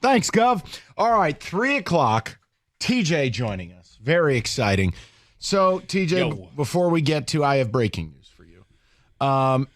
Thanks, Gov. All right, 3 o'clock. TJ joining us. Very exciting. So, TJ, before we get to I have breaking news for you.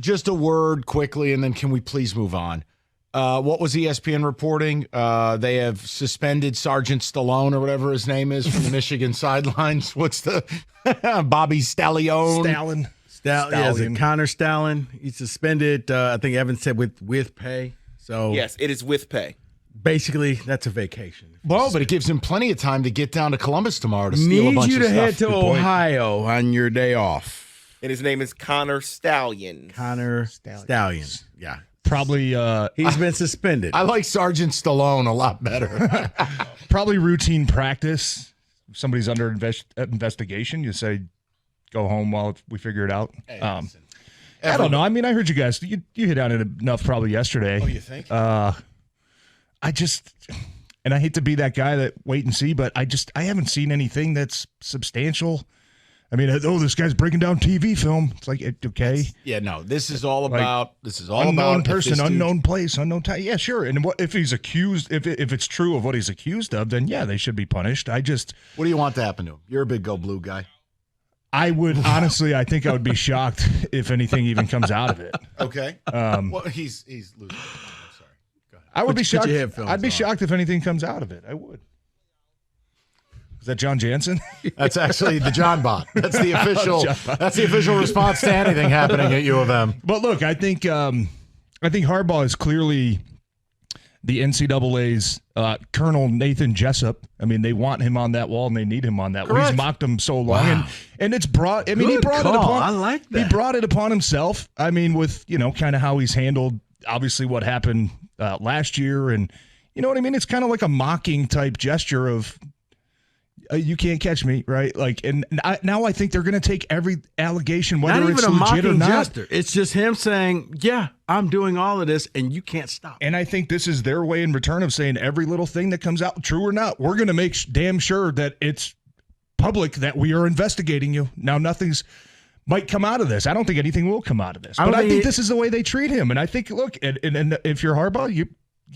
Just a word quickly, and then can we please move on? What was ESPN reporting? They have suspended Sergeant Stallone or whatever his name is from the Michigan sidelines. What's the Bobby Stallion? Stallion. Connor Stallion. He's suspended. I think Evan said with pay. So yes, it is with pay. Basically, that's a vacation. Well, but it gives him plenty of time to get down to Columbus tomorrow to steal a bunch of stuff. Need you to head to Ohio on your day off. And his name is Connor Stallion. Stallion. Yeah. Probably he's been suspended. I like Sergeant Stallone a lot better. Probably routine practice. If somebody's under investigation, you say, go home while we figure it out. Hey, I don't know. I mean, I heard you guys. You hit on it enough probably yesterday. Oh, you think? And I hate to be that guy that wait and see, but I haven't seen anything that's substantial. I mean, this guy's breaking down TV film. It's like, okay. This is all about, unknown person, unknown place, unknown time. Yeah, sure. And if he's accused, if it's true of what he's accused of, then yeah, they should be punished. What do you want to happen to him? You're a big Go Blue guy. I would, honestly, I think I would be shocked if anything even comes out of it. Okay. Well, he's losing. I'm sorry. Go ahead. I would be shocked. I'd be shocked if anything comes out of it. I would. Is that John Jansen? That's actually the John Bot. That's the official. That's the official response to anything happening at U of M. But look, I think Harbaugh is clearly the NCAA's Colonel Nathan Jessup. I mean, they want him on that wall and they need him on that wall. He's mocked him so long, and it's brought. I mean, he brought it upon. I like that. He brought it upon himself. I mean, with kind of how he's handled obviously what happened last year, and you know what I mean. It's kind of like a mocking type gesture of. You can't catch me, right? Like, and now I think they're going to take every allegation, whether it's legit or not. Gesture. It's just him saying, "Yeah, I'm doing all of this, and you can't stop." And I think this is their way in return of saying every little thing that comes out, true or not, we're going to make damn sure that it's public that we are investigating you. Now, might come out of this. I don't think anything will come out of this, but I think this is the way they treat him. And I think, look, and if you're Harbaugh, you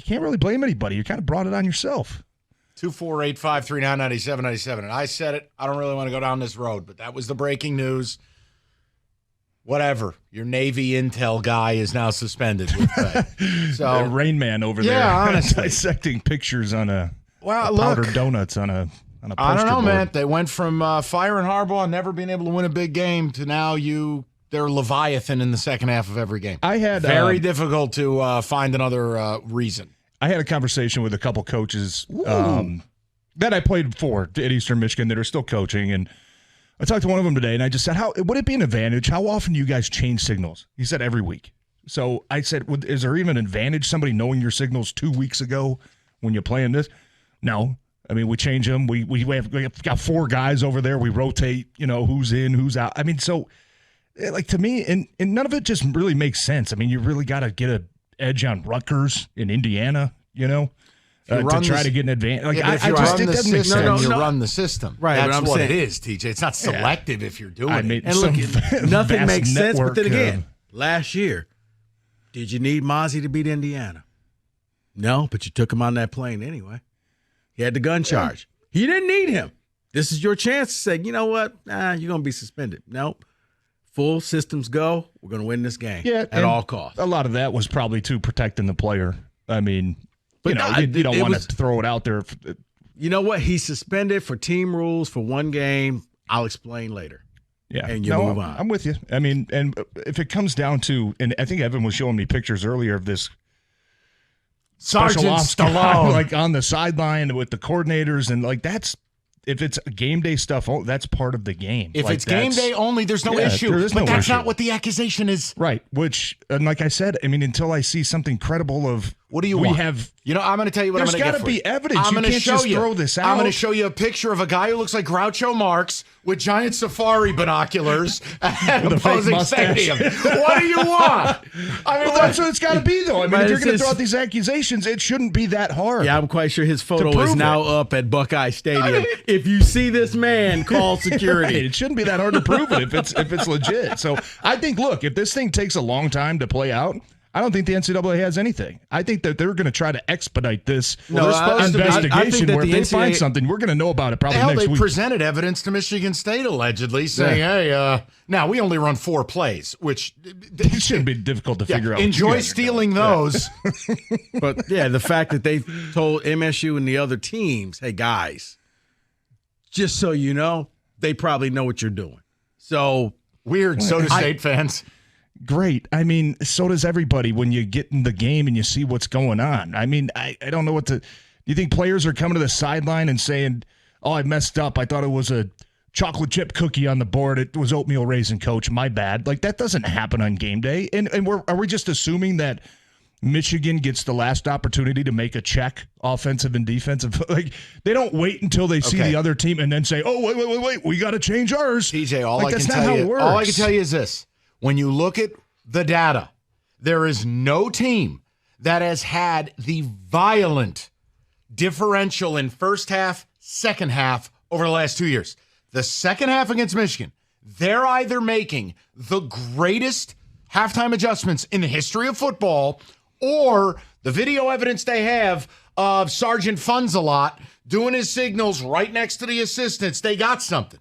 can't really blame anybody. You kind of brought it on yourself. 248-539-9797. And I said it. I don't really want to go down this road, but that was the breaking news. Whatever. Your Navy intel guy is now suspended with pay. So Rain Man over there. Honestly. Dissecting pictures on powdered donuts on a poster I don't know, board. man. They went from firing Harbaugh and never being able to win a big game to now they're Leviathan in the second half of every game. I had very difficult to find another reason. I had a conversation with a couple coaches that I played for at Eastern Michigan that are still coaching, and I talked to one of them today, and I just said, would it be an advantage? How often do you guys change signals? He said every week. So I said, is there even an advantage, somebody knowing your signals 2 weeks ago when you're playing this? No. I mean, we change them. We have got 4 guys over there. We rotate, who's in, who's out. I mean, so, like, to me, and none of it just really makes sense. I mean, you really got to get a edge on Rutgers in Indiana, to try to get an advantage. Like, it doesn't make sense. You run the system. Right. That's what it is, TJ. It's not selective if you're doing it. And look, nothing makes sense. But then again, last year, did you need Mozzie to beat Indiana? No, but you took him on that plane anyway. He had the gun charge. You didn't need him. This is your chance to say, you know what? You're going to be suspended. Nope. Full systems go. We're going to win this game at all costs. A lot of that was probably to protecting the player. I mean, you don't want to throw it out there. You know what? He's suspended for team rules for one game. I'll explain later. Yeah. And you move on. I'm with you. I mean, and if it comes down to, and I think Evan was showing me pictures earlier of this Sergeant Stallone, like on the sideline with the coordinators, and like if it's game day stuff, that's part of the game. If it's game day only, there's no issue. But that's not what the accusation is. Right. And like I said, I mean, until I see something credible of what do you want? I'm going to tell you what I'm going to get for you. There's got to be evidence. You can't just throw this out. I'm going to show you a picture of a guy who looks like Groucho Marx with giant safari binoculars at an opposing stadium. What do you want? I mean, that's what it's got to be, though. I mean, if you're going to throw out these accusations, it shouldn't be that hard. Yeah, I'm quite sure his photo is now up at Buckeye Stadium. If you see this man, call security. Right. It shouldn't be that hard to prove it if it's legit. So I think, look, if this thing takes a long time to play out, I don't think the NCAA has anything. I think that they're going to try to expedite this investigation where if they find something, we're going to know about it probably next week. They presented evidence to Michigan State allegedly saying, hey, now we only run 4 plays, which it shouldn't be difficult to figure out. Enjoy stealing those. But, the fact that they told MSU and the other teams, hey, guys, just so you know, they probably know what you're doing. So weird. So do State fans. Great. I mean, so does everybody when you get in the game and you see what's going on. I mean, I don't know what to – do you think players are coming to the sideline and saying, oh, I messed up. I thought it was a chocolate chip cookie on the board. It was oatmeal raisin, coach. My bad. Like, that doesn't happen on game day. And are we just assuming that Michigan gets the last opportunity to make a check, offensive and defensive? Like, they don't wait until they see the other team and then say, oh, wait, we got to change ours. TJ, all I can tell you is this. When you look at the data, there is no team that has had the violent differential in first half, second half over the last 2 years. The second half against Michigan, they're either making the greatest halftime adjustments in the history of football, or the video evidence they have of Sergeant Fun's-A-Lot doing his signals right next to the assistants. They got something.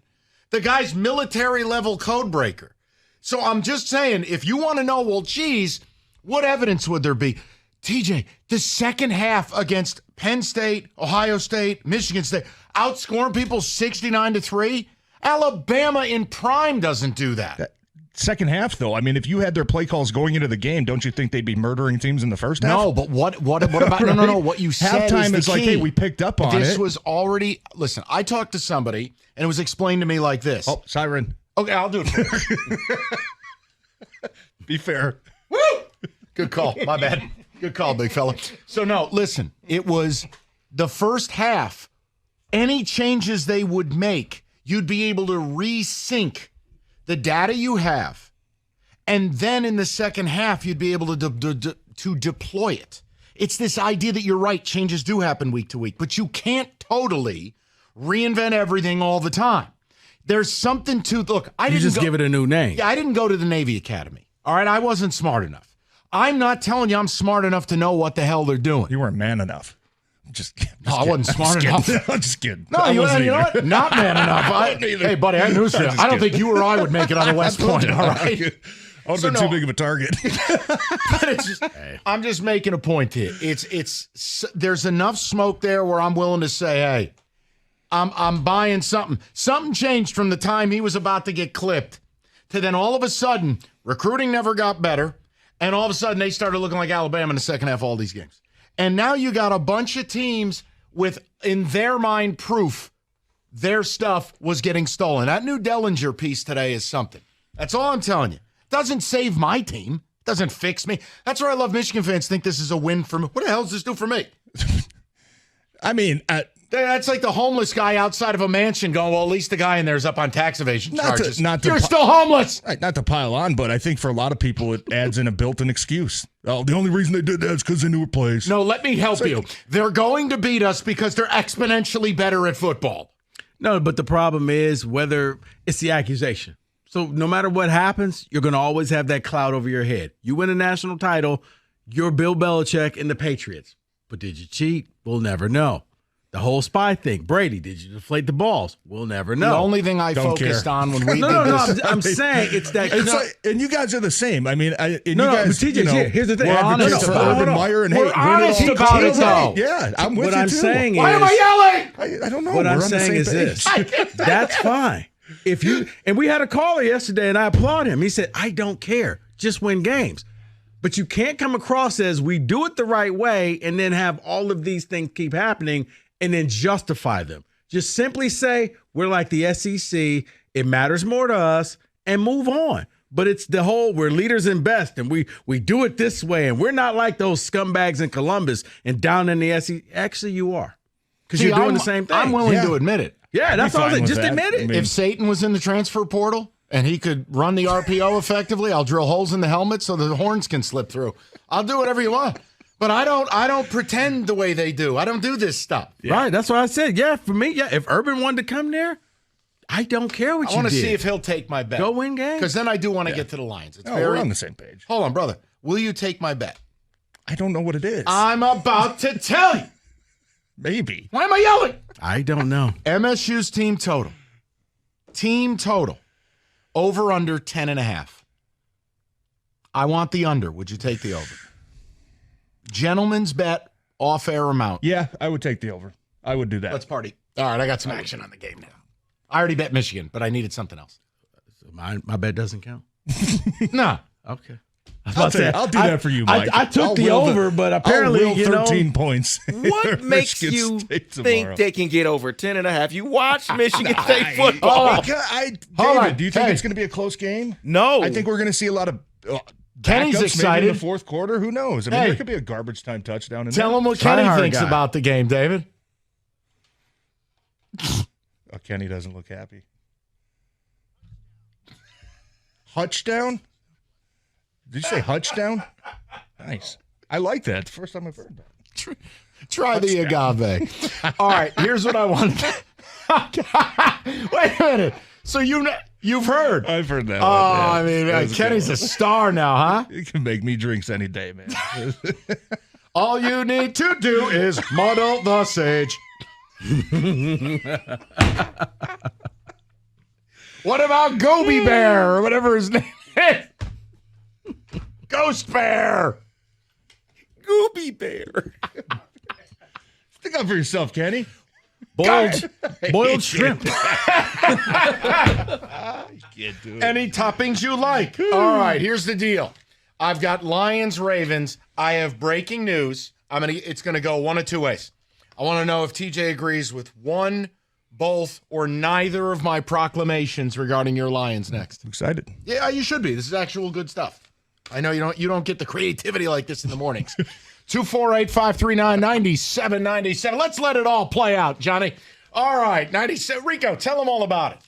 The guy's military-level code breaker. So I'm just saying, if you want to know, well, geez, what evidence would there be? TJ, the second half against Penn State, Ohio State, Michigan State, outscoring people 69-3. Alabama in prime doesn't do that. Second half, though, I mean, if you had their play calls going into the game, don't you think they'd be murdering teams in the first half? No, but what about right? No. What you said halftime is like, hey, we picked up on This was already. Listen, I talked to somebody, and it was explained to me like this. Oh, siren. Okay, I'll do it for you. Be fair. Woo! Good call. My bad. Good call, big fella. So, no, listen. It was the first half. Any changes they would make, you'd be able to resync the data you have. And then in the second half, you'd be able to deploy it. It's this idea that you're right. Changes do happen week to week. But you can't totally reinvent everything all the time. There's something to look. Give it a new name. Yeah, I didn't go to the Navy Academy. All right, I wasn't smart enough. I'm not telling you I'm smart enough to know what the hell they're doing. You weren't man enough. I wasn't smart enough. I'm just kidding. No, you know what? Not man enough. Hey, buddy, I have news for you. I don't think you or I would make it on the West Point. All right. I would have been too big of a target. But it's just, I'm just making a point here. It's there's enough smoke there where I'm willing to say, hey, I'm buying something. Something changed from the time he was about to get clipped to then all of a sudden recruiting never got better, and all of a sudden they started looking like Alabama in the second half of all these games. And now you got a bunch of teams with, in their mind, proof their stuff was getting stolen. That new Dellinger piece today is something. That's all I'm telling you. Doesn't save my team. Doesn't fix me. That's where I love Michigan fans think this is a win for me. What the hell does this do for me? I mean, that's like the homeless guy outside of a mansion going, well, at least the guy in there is up on tax evasion charges. You're still homeless. Right, not to pile on, but I think for a lot of people it adds in a built-in excuse. Oh, the only reason they did that is because they knew a place. No, let me help you. They're going to beat us because they're exponentially better at football. No, but the problem is whether it's the accusation. So no matter what happens, you're going to always have that cloud over your head. You win a national title, you're Bill Belichick and the Patriots. But did you cheat? We'll never know. The whole spy thing. Brady, did you deflate the balls? We'll never know. The only thing I focused on when we did this. I'm saying it's that. And you guys are the same. I mean, TJ, here's the thing. We're honest about it. We're honest about it, though. Yeah, I'm with you, too. What I'm saying is. Why am I yelling? I don't know. What I'm saying is this. That's fine. And we had a caller yesterday, and I applaud him. He said, I don't care. Just win games. But you can't come across as we do it the right way and then have all of these things keep happening and then justify them. Just simply say, we're like the SEC, it matters more to us, and move on. But it's the whole, we're leaders in best, and we do it this way, and we're not like those scumbags in Columbus and down in the SEC. Actually, you are. Because you're doing the same thing. I'm willing to admit it. Yeah, that's all I'm saying. Just admit it. If Satan was in the transfer portal and he could run the RPO effectively, I'll drill holes in the helmet so the horns can slip through. I'll do whatever you want. But I don't pretend the way they do. I don't do this stuff. Yeah. Right, that's what I said. Yeah, for me, if Urban wanted to come there, I don't care what I you want to did. see if he'll take my bet. Go win games. Because then I do want to get to the Lions. It's we're on the same page. Hold on, brother. Will you take my bet? I don't know what it is. I'm about to tell you. Maybe. Why am I yelling? I don't know. MSU's team total. Team total. Over under 10.5. I want the under. Would you take the over? Gentleman's bet, off-air amount. Yeah, I would take the over. I would do that. Let's party. All right, I got some action on the game now. I already bet Michigan, but I needed something else. So my bet doesn't count. No. Okay. I'll do that for you, Mike. I took the over, but apparently, I'll will 13 points. What makes Michigan you State think tomorrow. they can get over 10.5? You watch Michigan State football. David, do you think it's going to be a close game? No. I think we're going to see a lot of Kenny's backups excited. Maybe in the fourth quarter. Who knows? I mean, there could be a garbage time touchdown in Tell there. him what Kenny Try-hard thinks guy. about the game, David. Oh, Kenny doesn't look happy. Hutchdown? Did you say Hutchdown? Nice. I like that. First time I've heard that. Try the agave. All right, here's what I want. Wait a minute. So you've heard? I've heard that. Oh, one. I mean, Kenny's a star now, huh? You can make me drinks any day, man. All you need to do is muddle the sage. What about Goby Bear or whatever his name is? Ghost Bear. Gooby Bear. Stick up for yourself, Kenny. Boiled shrimp. You can't do it. Any toppings you like. All right, here's the deal. I've got Lions, Ravens. I have breaking news. It's gonna go one of two ways. I want to know if TJ agrees with one, both, or neither of my proclamations regarding your Lions next. I'm excited. Yeah, you should be. This is actual good stuff. I know you don't get the creativity like this in the mornings. 248-539-9797. Let's let it all play out, Johnny. All right, 97. Rico, tell them all about it.